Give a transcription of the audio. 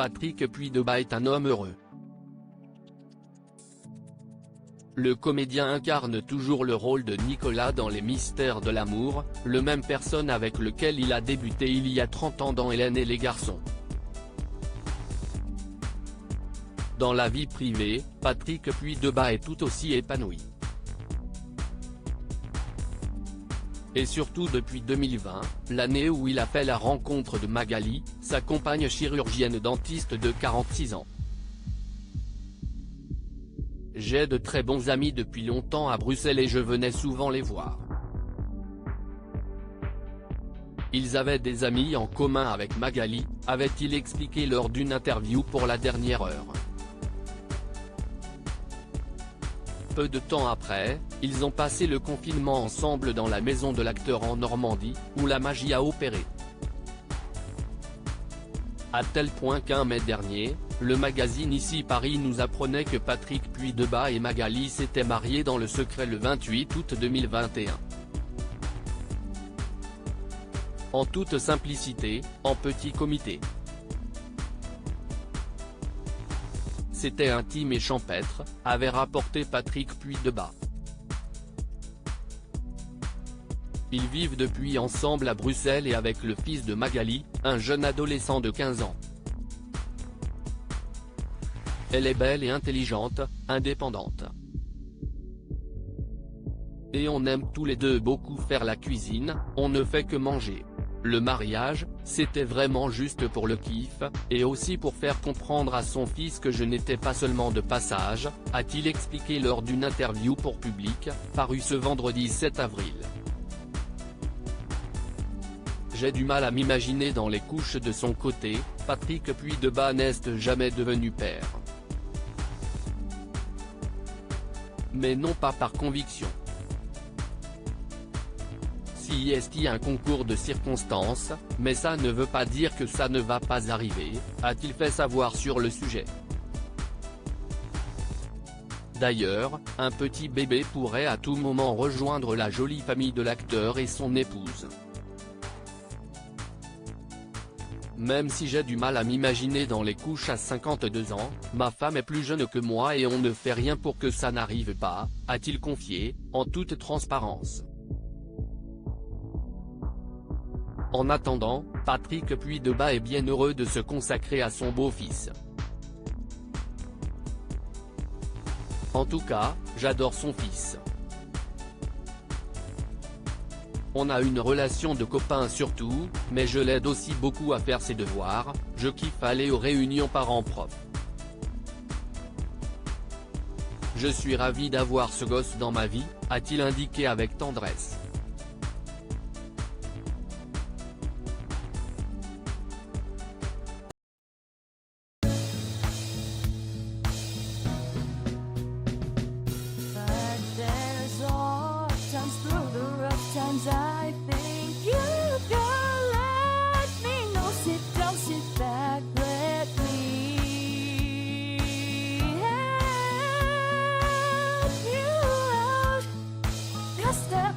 Patrick Puydeba est un homme heureux. Le comédien incarne toujours le rôle de Nicolas dans Les Mystères de l'amour, le même personne avec lequel il a débuté il y a 30 ans dans Hélène et les garçons. Dans la vie privée, Patrick Puydeba est tout aussi épanoui. Et surtout depuis 2020, l'année où il a fait la rencontre de Magali, sa compagne chirurgienne dentiste de 46 ans. J'ai de très bons amis depuis longtemps à Bruxelles et je venais souvent les voir. Ils avaient des amis en commun avec Magali, avait-il expliqué lors d'une interview pour La Dernière Heure. Peu de temps après, ils ont passé le confinement ensemble dans la maison de l'acteur en Normandie, où la magie a opéré. À tel point qu'un mai dernier, le magazine Ici Paris nous apprenait que Patrick Puydeba et Magali s'étaient mariés dans le secret le 28 août 2021. En toute simplicité, en petit comité. C'était intime et champêtre, avait rapporté Patrick Puydeba. Ils vivent depuis ensemble à Bruxelles et avec le fils de Magali, un jeune adolescent de 15 ans. Elle est belle et intelligente, indépendante. Et on aime tous les deux beaucoup faire la cuisine, on ne fait que manger. Le mariage, c'était vraiment juste pour le kiff, et aussi pour faire comprendre à son fils que je n'étais pas seulement de passage, a-t-il expliqué lors d'une interview pour Public, parue ce vendredi 7 avril. J'ai du mal à m'imaginer dans les couches de son côté, Patrick Puydeba n'est jamais devenu père. Mais non pas par conviction. Si est un concours de circonstances, mais ça ne veut pas dire que ça ne va pas arriver, a-t-il fait savoir sur le sujet. D'ailleurs, un petit bébé pourrait à tout moment rejoindre la jolie famille de l'acteur et son épouse. Même si j'ai du mal à m'imaginer dans les couches à 52 ans, ma femme est plus jeune que moi et on ne fait rien pour que ça n'arrive pas, a-t-il confié, en toute transparence. En attendant, Patrick Puydeba est bien heureux de se consacrer à son beau-fils. En tout cas, j'adore son fils. On a une relation de copains surtout, mais je l'aide aussi beaucoup à faire ses devoirs, je kiffe aller aux réunions parents-prof. Je suis ravi d'avoir ce gosse dans ma vie, a-t-il indiqué avec tendresse. I think you can let me know. Sit down, sit back, let me help you out. Just step